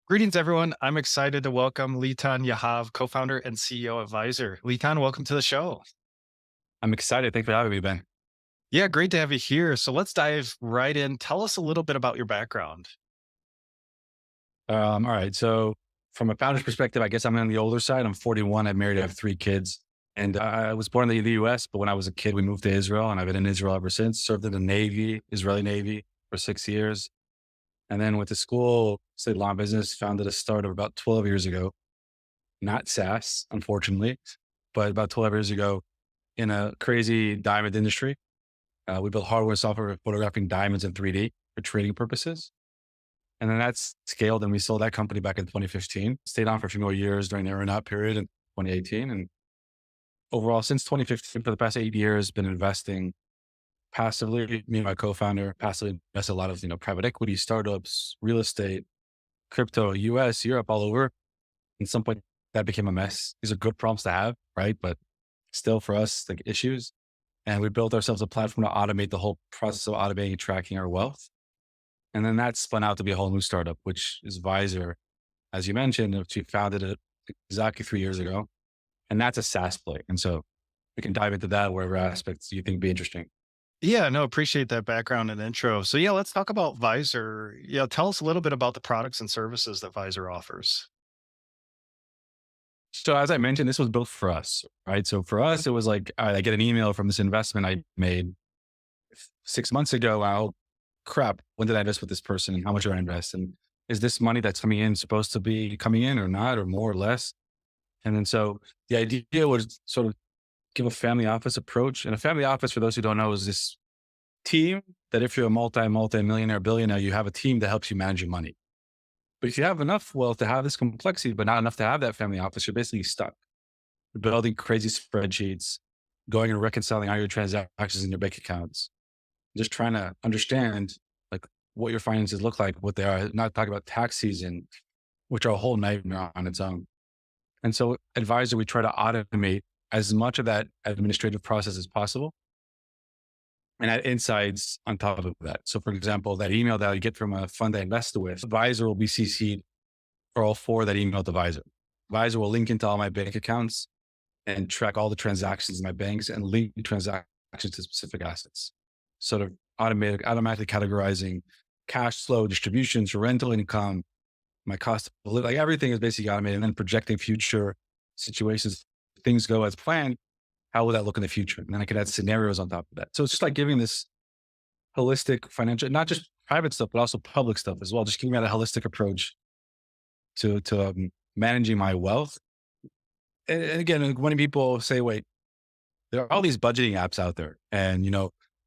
Greetings, everyone. I'm excited to welcome Litan Yahav, co-founder and CEO of Vyzer. Litan, welcome to the show. I'm excited. Thanks for having me, Ben. Yeah, great to have you here. So let's dive right in. Tell us a little bit about your background. All right. So, from a founder's perspective, I guess I'm on the older side. I'm 41. I'm married. I have three kids. And I was born in the US, but when I was a kid, we moved to Israel, and I've been in Israel ever since. Served in the Navy, Israeli Navy, for 6 years. And then went to school, studied law and business, founded a startup about 12 years ago. Not SaaS, unfortunately, but about 12 years ago in a crazy diamond industry. We built hardware and software for photographing diamonds in 3D for trading purposes. And then that's scaled and we sold that company back in 2015, stayed on for a few more years during the earn out period in 2018. And overall, since 2015, for the past 8 years, been investing passively. Me and my co-founder passively invest a lot of, private equity, startups, real estate, crypto, US, Europe, all over. At some point that became a mess. These are good problems to have, right? But still for us, like issues. And we built ourselves a platform to automate the whole process of automating and tracking our wealth. And then that spun out to be a whole new startup, which is Vyzer, as you mentioned, which we founded it exactly 3 years ago. And that's a SaaS play. And so we can dive into that, whatever aspects you think would be interesting. Yeah, no, appreciate that background and intro. So yeah, let's talk about Vyzer. Yeah, tell us a little bit about the products and services that Vyzer offers. So as I mentioned, this was built for us, right? So for us, it was like, all right, I get an email from this investment I made 6 months ago. Oh, crap. When did I invest with this person and how much did I invest? And is this money that's coming in supposed to be coming in or not, or more or less? And then so the idea was sort of give a family office approach. And a family office, for those who don't know, is this team that if you're a multi-millionaire, billionaire, you have a team that helps you manage your money. But if you have enough wealth to have this complexity, but not enough to have that family office, you're basically stuck. You're building crazy spreadsheets, going and reconciling all your transactions in your bank accounts, just trying to understand like what your finances look like, what they are, not talking about tax season, which are a whole nightmare on its own. And so at Vyzer, we try to automate as much of that administrative process as possible and add insights on top of that. So for example, that email that I get from a fund I invested with, Vyzer will be CC'd for all four that email to Vyzer. Vyzer will link into all my bank accounts and track all the transactions in my banks and link transactions to specific assets. Sort of automatically categorizing cash flow, distributions, rental income, my cost of living, like everything is basically automated, and then projecting future situations. If things go as planned, how will that look in the future? And then I could add scenarios on top of that. So it's just like giving this holistic financial, not just private stuff, but also public stuff as well. Just giving that a holistic approach to managing my wealth. And again, when people say, wait, there are all these budgeting apps out there, and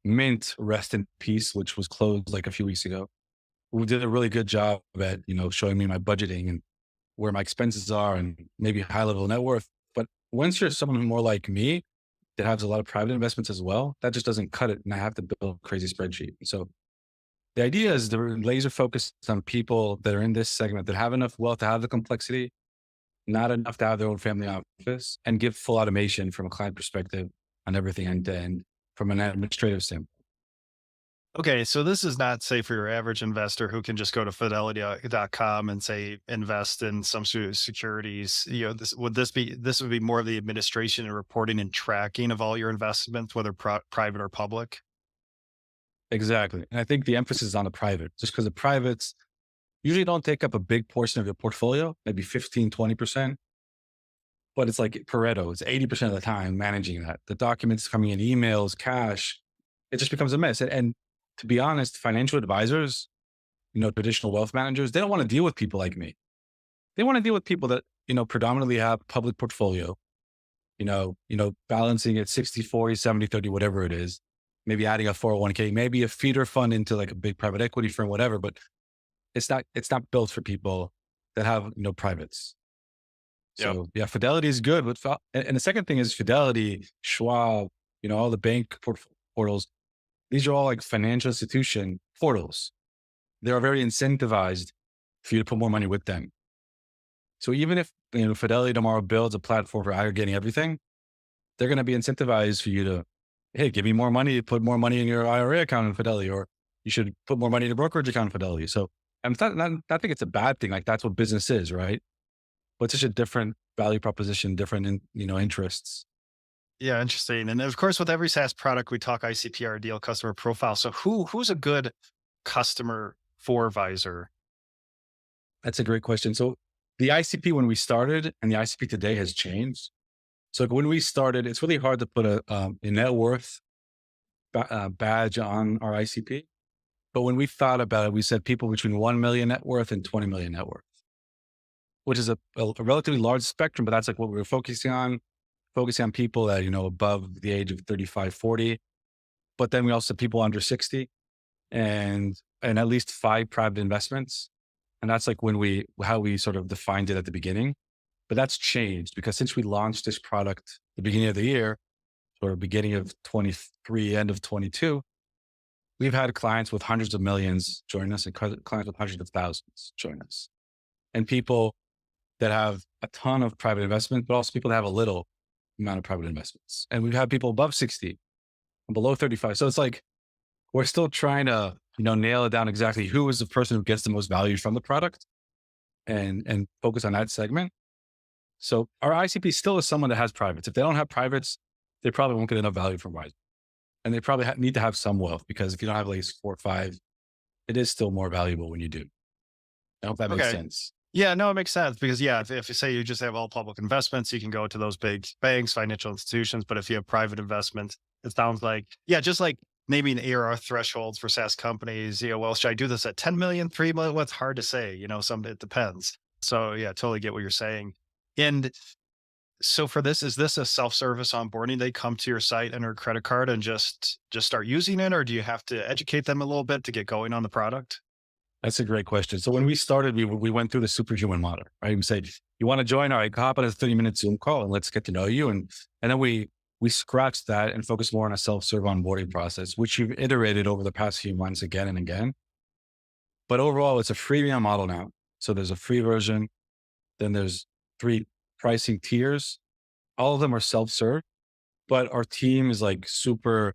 Mint, rest in peace, which was closed like a few weeks ago, who did a really good job at showing me my budgeting and where my expenses are and maybe high level net worth. But once you're someone more like me that has a lot of private investments as well, that just doesn't cut it, and I have to build a crazy spreadsheet. So the idea is to laser focus on people that are in this segment that have enough wealth to have the complexity, not enough to have their own family office, and give full automation from a client perspective on everything end to end from an administrative standpoint. Okay, so this is not, say, for your average investor who can just go to fidelity.com and say invest in some sort of securities. This would be more of the administration and reporting and tracking of all your investments, whether private or public. Exactly. And I think the emphasis is on the private, just because the privates usually don't take up a big portion of your portfolio, maybe 15, 20%. But it's like Pareto, it's 80% of the time managing that. The documents coming in, emails, cash, it just becomes a mess. And to be honest, financial advisors, traditional wealth managers, they don't want to deal with people like me. They want to deal with people that, predominantly have public portfolio, balancing it 60, 40, 70, 30, whatever it is, maybe adding a 401k, maybe a feeder fund into like a big private equity firm, whatever, but it's not built for people that have no privates. Yep. So yeah, Fidelity is good. But and the second thing is Fidelity, Schwab, all the bank portals. These are all like financial institution portals. They are very incentivized for you to put more money with them. So even if Fidelity tomorrow builds a platform for aggregating everything, they're going to be incentivized for you to, hey, give me more money, put more money in your IRA account in Fidelity, or you should put more money in your brokerage account in Fidelity. So And it's not, I think it's a bad thing. Like that's what business is, right? But it's such a different value proposition, different, interests. Yeah, interesting. And of course, with every SaaS product, we talk ICP, our ideal customer profile. So who's a good customer for Vyzer? That's a great question. So the ICP when we started and the ICP today has changed. So like when we started, it's really hard to put a net worth badge on our ICP. But when we thought about it, we said people between 1 million net worth and 20 million net worth, which is a relatively large spectrum, but that's like what we were focusing on people that, above the age of 35, 40. But then we also have people under 60 and at least 5 private investments. And that's like how we sort of defined it at the beginning. But that's changed because since we launched this product the beginning of the year, or beginning of 23, end of 22, we've had clients with hundreds of millions join us and clients with hundreds of thousands join us. And people that have a ton of private investment, but also people that have a little amount of private investments. And we've had people above 60 and below 35. So it's like, we're still trying to, nail it down exactly who is the person who gets the most value from the product and focus on that segment. So our ICP still is someone that has privates. If they don't have privates, they probably won't get enough value from Vyzer. And they probably need to have some wealth because if you don't have at least 4 or 5, it is still more valuable when you do. I hope that makes Okay. sense. Yeah, no, it makes sense because yeah, if you say you just have all public investments, you can go to those big banks, financial institutions. But if you have private investments, it sounds like, yeah, just like naming ARR thresholds for SaaS companies, well, should I do this at 10 million, 3 million? What's hard to say, it depends. So yeah, totally get what you're saying. And so for this, is this a self-service onboarding? They come to your site, enter a credit card and just start using it, or do you have to educate them a little bit to get going on the product? That's a great question. So when we started, we went through the superhuman model, right? We said, you want to join? All right, hop on a 30-minute Zoom call and let's get to know you. And then we scratched that and focused more on a self-serve onboarding process, which we've iterated over the past few months again and again. But overall, it's a freemium model now. So there's a free version. Then there's 3 pricing tiers. All of them are self-serve, but our team is like super,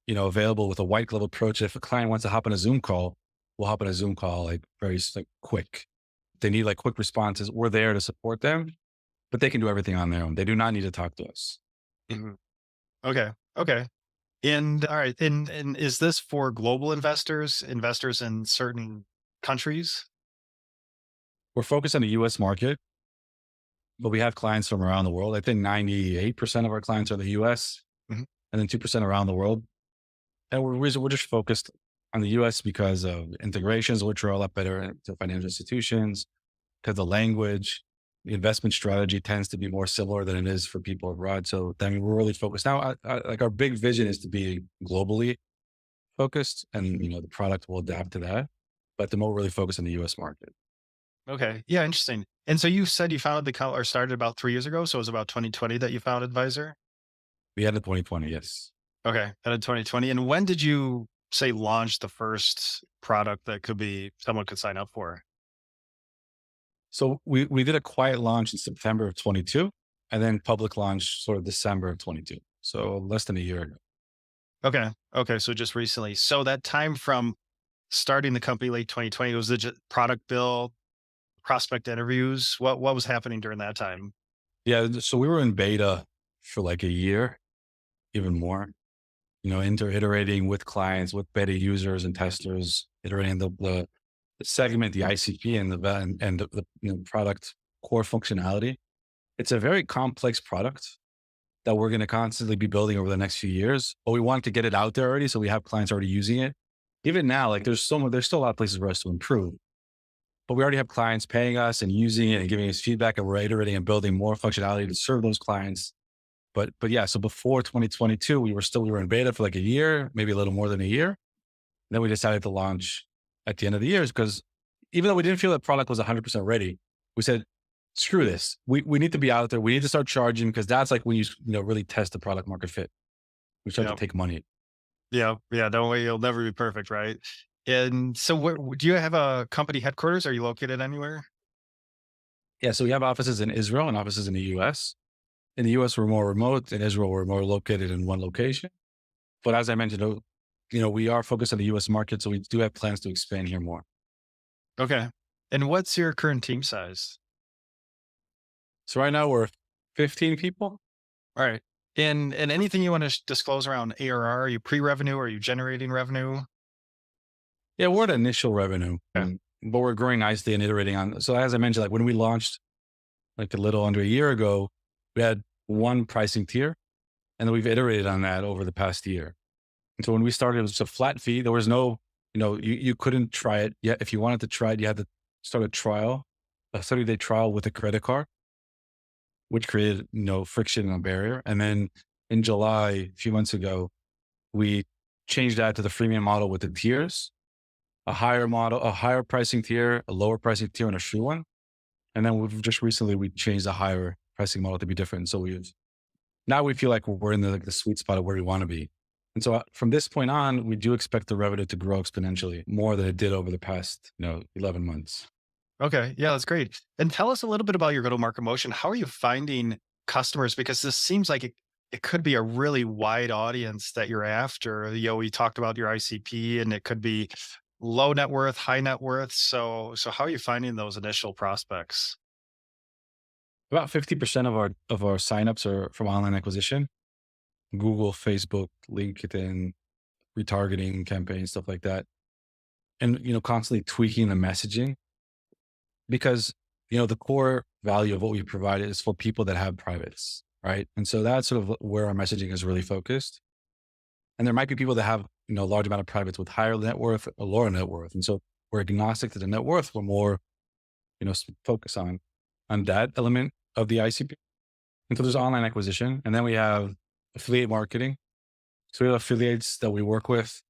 available with a white glove approach. If a client wants to hop on a Zoom call, we'll hop on a Zoom call like very like quick. If they need like quick responses, we're there to support them, but they can do everything on their own. They do not need to talk to us. Mhm. Okay. Okay. And all right. And is this for global investors in certain countries? We're focused on the US market, but we have clients from around the world. I think 98% of our clients are the US Mhm. and then 2% around the world. And we're just focused on the US because of integrations, which are a lot better to financial institutions, because the language, the investment strategy tends to be more similar than it is for people abroad. So then we're really focused. Now, like our big vision is to be globally focused and, the product will adapt to that. But the more really focused on the US market. Okay. Yeah. Interesting. And so you said you founded or started about 3 years ago. So it was about 2020 that you founded Visor. We had in 2020, yes. Okay. And in 2020. And when did you say launch the first product that someone could sign up for? So we did a quiet launch in September of 22 and then public launch sort of December of 22. So less than a year ago. Okay. Okay. So just recently. So that time from starting the company late 2020 was the product build, prospect interviews. What was happening during that time? Yeah. So we were in beta for like a year, even more, iterating with clients, with beta users and testers, iterating the segment, the ICP and the product core functionality. It's a very complex product that we're going to constantly be building over the next few years, but we want to get it out there already. So we have clients already using it. Even now, like there's still a lot of places for us to improve, but we already have clients paying us and using it and giving us feedback, and we're iterating and building more functionality to serve those clients. But yeah, so before 2022, we were in beta for like a year, maybe a little more than a year. Then we decided to launch at the end of the year because even though we didn't feel that product was 100% ready, we said, screw this. We need to be out there. We need to start charging because that's like when you really test the product market fit. We start to Yeah. take money. Yeah. Yeah. Don't worry. You'll never be perfect. Right. And so do you have a company headquarters? Are you located anywhere? Yeah. So we have offices in Israel and offices in the US. In the US, we're more remote. In Israel, we're more located in one location. But as I mentioned, we are focused on the US market. So we do have plans to expand here more. Okay. And what's your current team size? So right now we're 15 people. All right. And anything you want to disclose around ARR? Are you pre-revenue? Are you generating revenue? Yeah, we're at initial revenue, Yeah. but we're growing nicely and iterating on. So as I mentioned, like when we launched like a little under a year ago, we had one pricing tier, and then we've iterated on that over the past year. And so when we started, it was just a flat fee. There was no, you couldn't try it yet. If you wanted to try it, you had to start a trial, a 30-day trial with a credit card, which created no friction and a barrier. And then in July, a few months ago, we changed that to the freemium model with the tiers, a higher model, a higher pricing tier, a lower pricing tier, and a free one. And then we've just recently we changed the higher pricing model to be different. So now we feel like we're in the sweet spot of where we want to be. And so from this point on, we do expect the revenue to grow exponentially more than it did over the past, 11 months. Okay. Yeah, that's great. And tell us a little bit about your go-to-market motion. How are you finding customers? Because this seems like it could be a really wide audience that you're after. We talked about your ICP and it could be low net worth, high net worth. So how are you finding those initial prospects? About 50% of our signups are from online acquisition, Google, Facebook, LinkedIn, retargeting campaigns, stuff like that. And, constantly tweaking the messaging because, the core value of what we provide is for people that have privates, right? And so that's sort of where our messaging is really focused. And there might be people that have, a large amount of privates with higher net worth or lower net worth. And so we're agnostic to the net worth. We're more, focus on that element of the ICP. And so there's online acquisition. And then we have affiliate marketing. So we have affiliates that we work with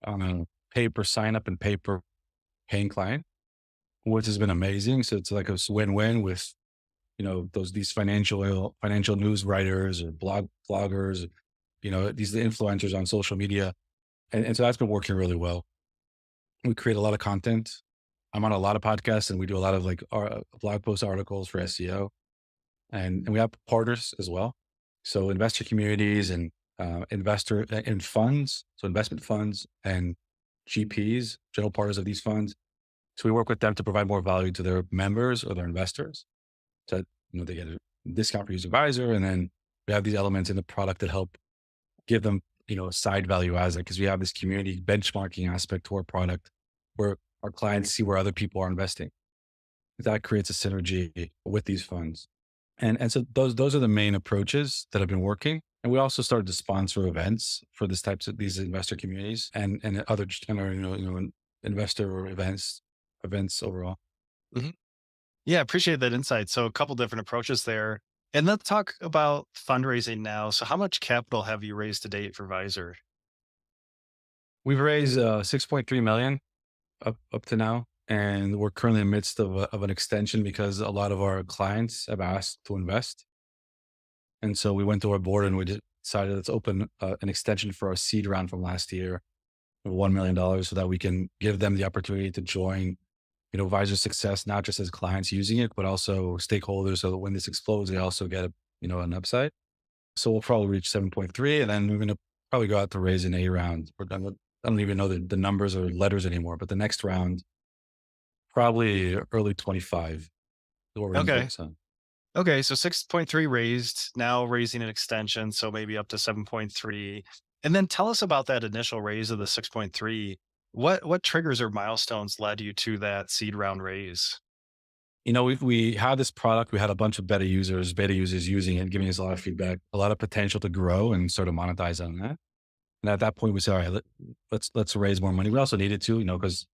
on a pay per sign up and pay per paying client, which has been amazing. So it's like a win-win with, these financial news writers or bloggers, these influencers on social media. And so that's been working really well. We create a lot of content. I'm on a lot of podcasts and we do a lot of like blog post articles for SEO and we have partners as well. So investor communities and investor and funds, so investment funds and GPs, general partners of these funds. So we work with them to provide more value to their members or their investors. So, they get a discount for using Vyzer. And then we have these elements in the product that help give them, a side value as it, because we have this community benchmarking aspect to our product where our clients see where other people are investing. That creates a synergy with these funds. And so those are the main approaches that have been working. And we also started to sponsor events for these investor communities and other general, investor events overall. Mhm. Yeah, appreciate that insight. So a couple different approaches there. And let's talk about fundraising now. So how much capital have you raised to date for Visor? We've raised 6.3 million up to now. And we're currently in the midst of an extension because a lot of our clients have asked to invest. And so we went to our board and we decided let's open an extension for our seed round from last year of $1 million so that we can give them the opportunity to join, Vyzer success, not just as clients using it, but also stakeholders. So that when this explodes, they also get, an upside. So we'll probably reach 7.3 and then we're going to probably go out to raise an A round. I don't even know the numbers or letters anymore, but the next round, probably early 25 is what we're going to Okay. focus on. Okay. So 6.3 raised, now raising an extension. So maybe up to 7.3. And then tell us about that initial raise of the 6.3. What triggers or milestones led you to that seed round raise? We had this product. We had a bunch of beta users using it, giving us a lot of feedback, a lot of potential to grow and sort of monetize on that. And at that point, we said, all right, let's raise more money. We also needed to, because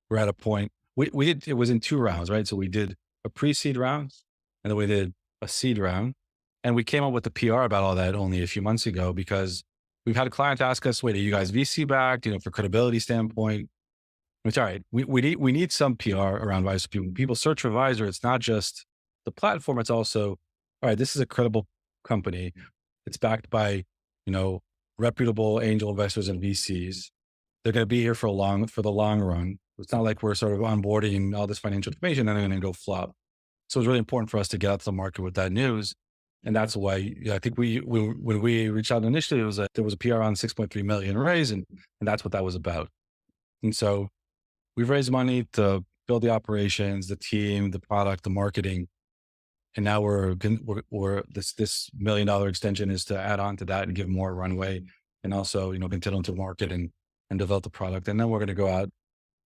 we're at a point. We did it was in two rounds, right? So we did a pre-seed round, and then we did a seed round, and we came up with the PR about all that only a few months ago because we've had clients ask us, "Wait, are you guys VC backed?" For credibility standpoint. Which, all right, we need some PR around Vyzer. People search for Vyzer. It's not just the platform. It's also, all right, this is a credible company. It's backed by, reputable angel investors and VCs. They're going to be here for the long run. It's not like we're sort of onboarding all this financial information and they're going to go flop. So it's really important for us to get out to the market with that news. And that's why I think when we reached out initially, it was there was a PR on 6.3 million raise and that's what that was about. And so we've raised money to build the operations, the team, the product, the marketing. And now we're this $1 million extension is to add on to that and give more runway and also, continue to market and develop the product. And then we're going to go out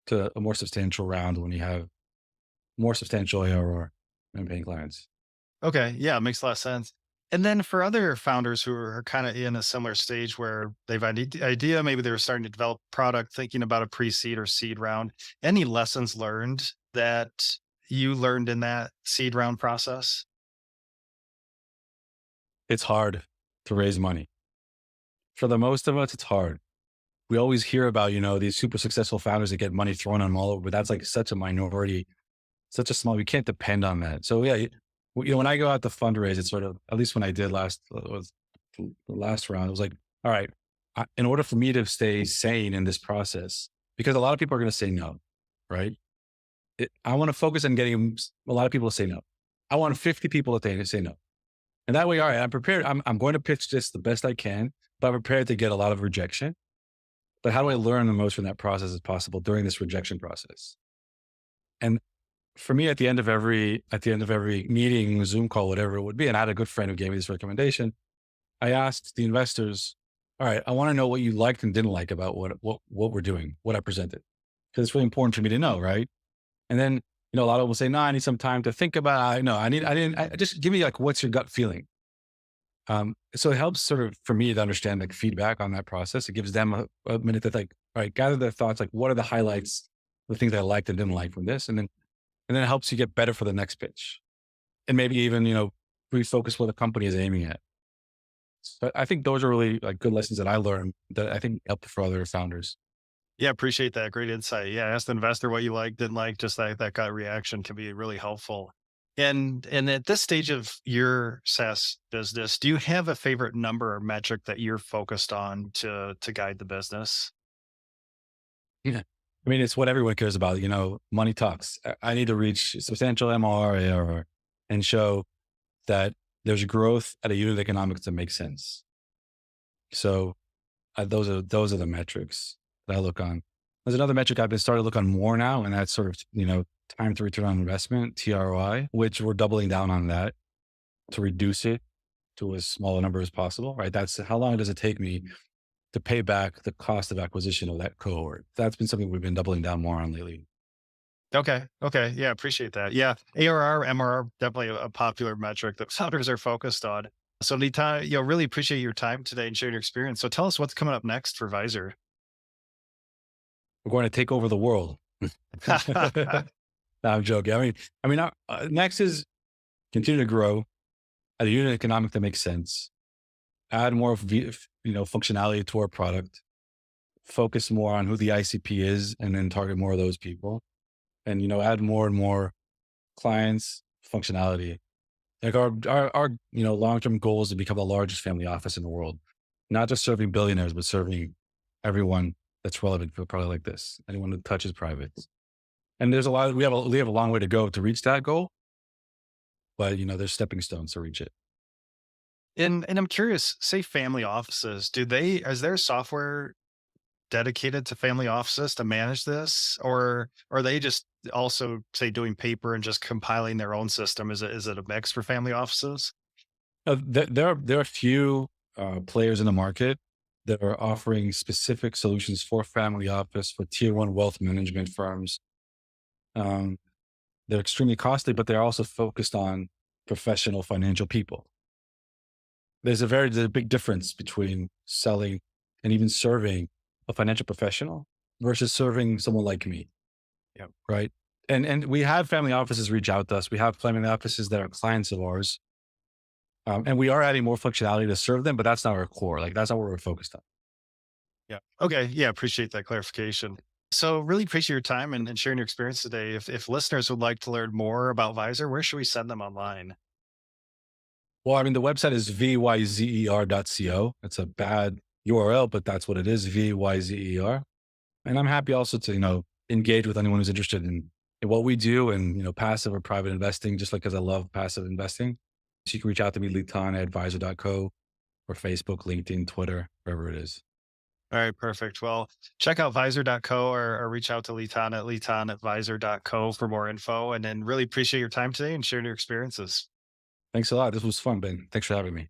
to a more substantial round when you have more substantial ARR and paying clients. Okay. Yeah, makes a lot of sense. And then for other founders who are kind of in a similar stage where they've idea, maybe they were starting to develop product, thinking about a pre-seed or seed round, any lessons learned that you learned in that seed round process? It's hard to raise money. For the most of us, it's hard. We always hear about, these super successful founders that get money thrown on them all over, but that's like such a minority, such a small, we can't depend on that. So yeah, when I go out to fundraise, it's sort of, at least when I did was the last round, it was like, all right, in order for me to stay sane in this process, because a lot of people are going to say no, right? I want to focus on getting a lot of people to say no. I want 50 people to say no. And that way, all right, I'm prepared. I'm going to pitch this the best I can, but I'm prepared to get a lot of rejection. But how do I learn the most from that process as possible during this rejection process? And for me, at the end of every meeting, Zoom call, whatever it would be, and I had a good friend who gave me this recommendation. I asked the investors, all right, I want to know what you liked and didn't like about what we're doing, what I presented. Because it's really important for me to know, right? And then, a lot of them will say, no, I need some time to think about it. No, just give me like, what's your gut feeling? So it helps sort of for me to understand like feedback on that process. It gives them a minute to like, all right, gather their thoughts. Like, what are the highlights, the things I liked and didn't like from this? And then it helps you get better for the next pitch. And maybe even, refocus what the company is aiming at. So I think those are really like good lessons that I learned that I think help for other founders. Yeah, appreciate that. Great insight. Yeah, ask the investor what you like, didn't like, just that gut reaction can be really helpful. And at this stage of your SaaS business, do you have a favorite number or metric that you're focused on to guide the business? Yeah. I mean, it's what everyone cares about, money talks. I need to reach substantial MRR, ARR, and show that there's growth at a unit economics that makes sense. So those are the metrics that I look on. There's another metric I've been starting to look on more now, and that's sort of, time to return on investment, TROI, which we're doubling down on that to reduce it to as small a number as possible, right? That's how long does it take me to pay back the cost of acquisition of that cohort? That's been something we've been doubling down more on lately. Okay. Okay. Yeah, appreciate that. Yeah, ARR, MRR, definitely a popular metric that founders are focused on. So, Litan, really appreciate your time today and sharing your experience. So, tell us what's coming up next for Vyzer. We're going to take over the world. No, I'm joking. Next is continue to grow at a unit economic that makes sense. Add more, functionality to our product. Focus more on who the ICP is, and then target more of those people. And add more and more clients, functionality. Like our long-term goal is to become the largest family office in the world, not just serving billionaires, but serving everyone that's relevant for a product like this. Anyone who touches private. And there's a lot. We have a long way to go to reach that goal, but there's stepping stones to reach it. And I'm curious, say family offices, is there software dedicated to family offices to manage this? Or are they just also say doing paper and just compiling their own system? Is it a mix for family offices? There are a few players in the market that are offering specific solutions for family office for tier one wealth management firms. Um, they're extremely costly, but they're also focused on professional financial people. There's a big difference between selling and even serving a financial professional versus serving someone like me. Yeah. Right. And we have family offices reach out to us. We have family offices that are clients of ours. And we are adding more functionality to serve them, but that's not our core. Like that's not what we're focused on. Yeah. Okay. Yeah. Appreciate that clarification. So really appreciate your time and sharing your experience today. If listeners would like to learn more about Vyzer, where should we send them online? Well, the website is vyzer.co. It's a bad URL, but that's what it is, Vyzer. And I'm happy also to, engage with anyone who's interested in what we do and, passive or private investing, just like because I love passive investing. So you can reach out to me, Litan at Vyzer.co or Facebook, LinkedIn, Twitter, wherever it is. All right, perfect. Well, check out Vyzer.co or reach out to Litan at Vyzer.co for more info. And then really appreciate your time today and sharing your experiences. Thanks a lot. This was fun, Ben. Thanks for having me.